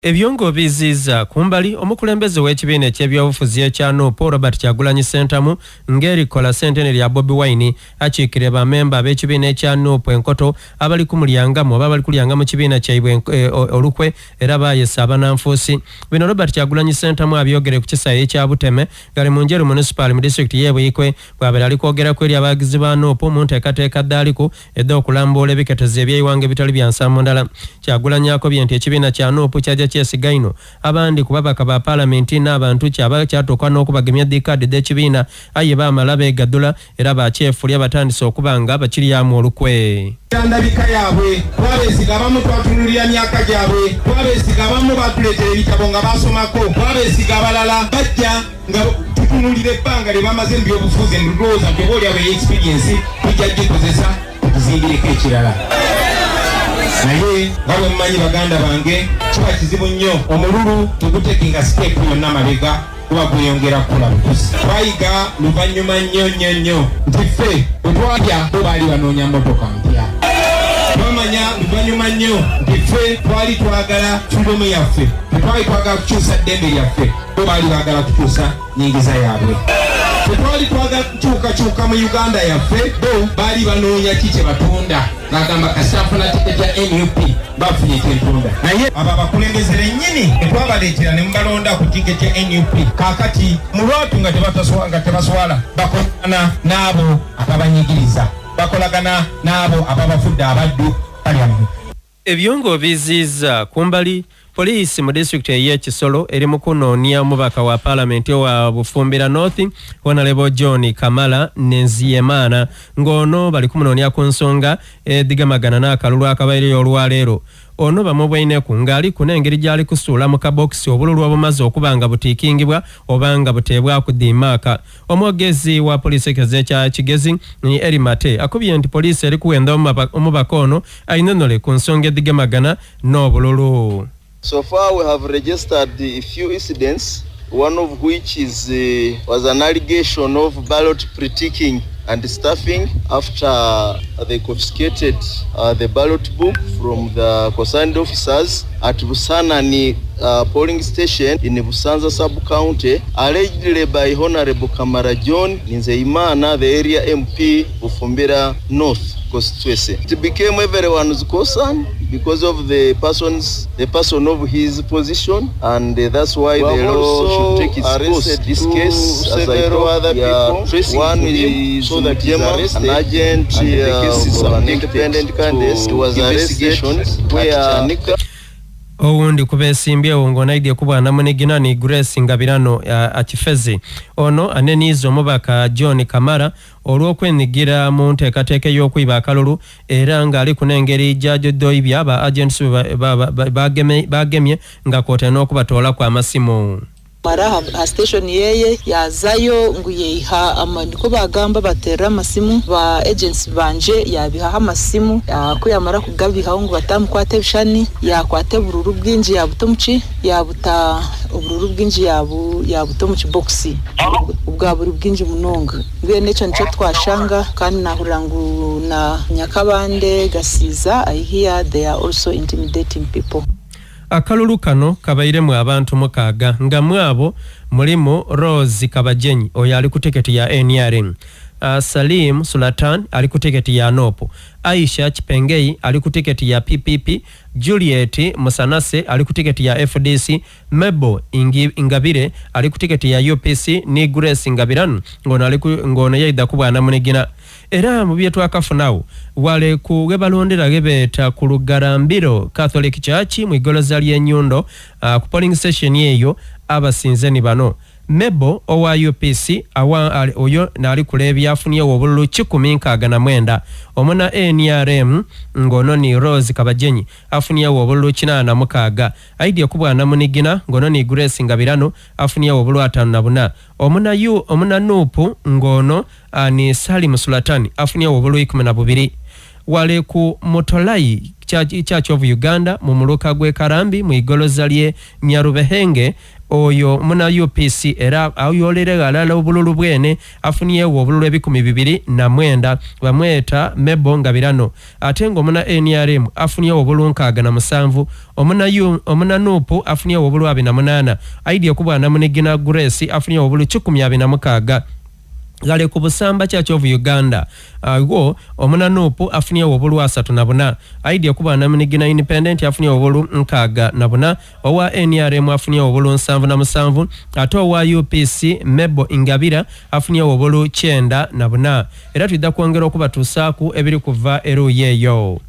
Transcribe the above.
Ebyongo biziza kumbali omukulembeze w'ekibiina eky'ebyobufuzi ekya Nuupu Robert Kyagulanyi Ssentamu ng'erikola centenary ya Bobi Wine akiikire bamemba ab'ekibiina ekya Nuupu Enkoto abali ku mulyangamu oba abali kulyanga mu kibiina kyaibwe olukwe era baayesa abananfuusi. Bino Robert Kyagulanyi Ssentamu abyogere ku kisaawe ekya Buteme gali mu Njeru municipal mu district y'e Buikwe bw'abeera ali kwogera ku eri abagizi ba Nuupu mu nteekateeka ddaliku edda okulambula ebiketezo eby'eiwanga ebitali bya nsaamu ndala. Kyagulanyi akobye nti ekibiina kya Nuupu kyajja kyesigaino abandi ku babaka ba palamenti n'abantu kyatuuka n'okubagemya dikaadi d'ekibiina aye baamala beegaddula era bakyefulya batandise okuba nga bakiryamu olukwe. Ndabika yaabwe twabeesiga abamu twatunulira myaka gyabwe twabeesiga abamu batuleetera ebitabo nga basomako twabeesiga abalala bajja nga tutunulira ebbanga lye bamaze mu byobufuzi endowooza nti oba oliawo experience tujja gikozesa tuzimbireko ekirala. Naye nga bwe mmanyi baganda bange kiba kizibu nnyo omululu tegutekinga siteepu yonna mabega kuba gweyongera kukula butusi. Twayiga luvannyuma nnyo nti ffe bwe twalya bo baali banoonya mmotoka mpya. Twamanya luvannyuma nnyo nti ffe twali twagala freedom yaffe tetwali twagala kukyusa ddembe lyaffe bo baali baagala kukyusa nyingiza yaabwe. Twali twagala kukyukakyuka mu Uganda yaffe bo baali banoonya ki kye batunda n'agamba kasaafuna tiketi ya NUP bafunye kyentunda. Naye abo abakulembeze lennyini etwabaleetera ne mubalonda ku tiketi ya NUP kaakati mu lwatu nga tebaswala bakolagana n'abo ababanyigiriza bakolagana n'abo ababafudde abaddu Parliament. Ebyongo biziza kumbali Poliisi mu district y'e Kisolo eri mu kunoonya omubaka wa palamenti wa Bufumbira North Honorable John Kamala Nenziyemana ng'ono bali kumunoonya ku nsonga edigamagana n'akalulu akabaire olwaleero. Ono bamubwaineku ng'ali ku n'engeri gy'ali kusuula mu kabokisi obululu obumaze okuba nga butiikingibwa oba nga buteebwa ku dimaaka. Omwogezi wa poliisi ekeze ekya Kigezi ni Eri Mate akubye nti poliisi eri kuwenda omubaka ono ayinonole ku nsonga edigamagana n'obululu. So far we have registered a few incidents, one of which was an allegation of ballot pre-ticking and stuffing after they confiscated the ballot book from the concerned officers at Busanani polling station in Busanza sub-county, allegedly by Honorable Kamara John Nzeimana, the area MP of Bufumbira North constituency. It became everyone's concern because of the person of his position, and that's why the law should take its course. This case, as I told other people, one is an agent of an independent candidate was arrested where Owundi kubeesimbyewo ng'onaidye kubwa namunigina ni Grace Ngabirano akifezi. Ono aneniiza omubaka John Kamara olw'okwenyigira mu nteekateeka y'okwiba akalulu era ng'ali ku n'engeri gy'ajoddoyi byaba agents bagemye nga kw'ote n'okubatoola kw'amasimu. Mara station yeye yazayo nguyeha amaniko bagamba batera amasimu ba agents banje yabiha amasimu yakuyamara kugabiha ngo batamukwate bishani yakwate bururu bwinji yabutomuci yabuta ubururu bwinji yabutomuci boxi ubwa buri bwinji munonga bene cyo nicyo twashanga kandi nahurangu na Nyakabande Gasiza I hear they are also intimidating people. Akalulu kano kabairemu abantu mukaaga nga mwabo mulimu Rose Kabajenyi oyo ali ku tiketi ya NRM, Salim Sulatan ali ku tiketi ya Nopo, Aisha Chipengei ali ku tiketi ya PPP, Juliet Musanase ali ku tiketi ya FDC, Mebo Ingabire ali ku tiketi ya UPC ni Grace Ngabirano ngono yaida kubwa namunigina. Era mu bye twakafunawo wale ku gebalondera gebeta ku Lugarambiro Catholic Church mu igoloza ly'Ennyundo ku polling station yeyo abasinzeni bano Mebo owa UPC oyo nali kulebya afunye obululu 169 omuna NRM ngono ni Rose Kabajenyi afunye obululu 86 aidye kubwa namunigina ngono ni Grace Ngabirano afunye obululu 54 omuna Nuupu ngono ni Salim Sulatan afunye obululu 12 wale ku Motolai Church of Uganda mu muluka gwe Karambi mu igoloza lye Nyarubehenge oyo muna UPC era ayolere galala obululu bwene afuniye obululu 229 bamweta Mebo Ngabirano ate ngo muna NRM afuniye obululu 67 omuna Nupu afuniye obululu 28 idea kubwa na munegina Grace afuniye obululu 16 gale ku Busamba Church of Uganda go omuna Nupu afuniye obululu 34 idea kuba na munigina Independent afuniye obululu 64 owa NRM afuniye obululu 77 ate owa UPC Mebo Ingabira afuniye obululu 94 era tudda kwongera okubatuusaku ebiri kuva eruyeyo.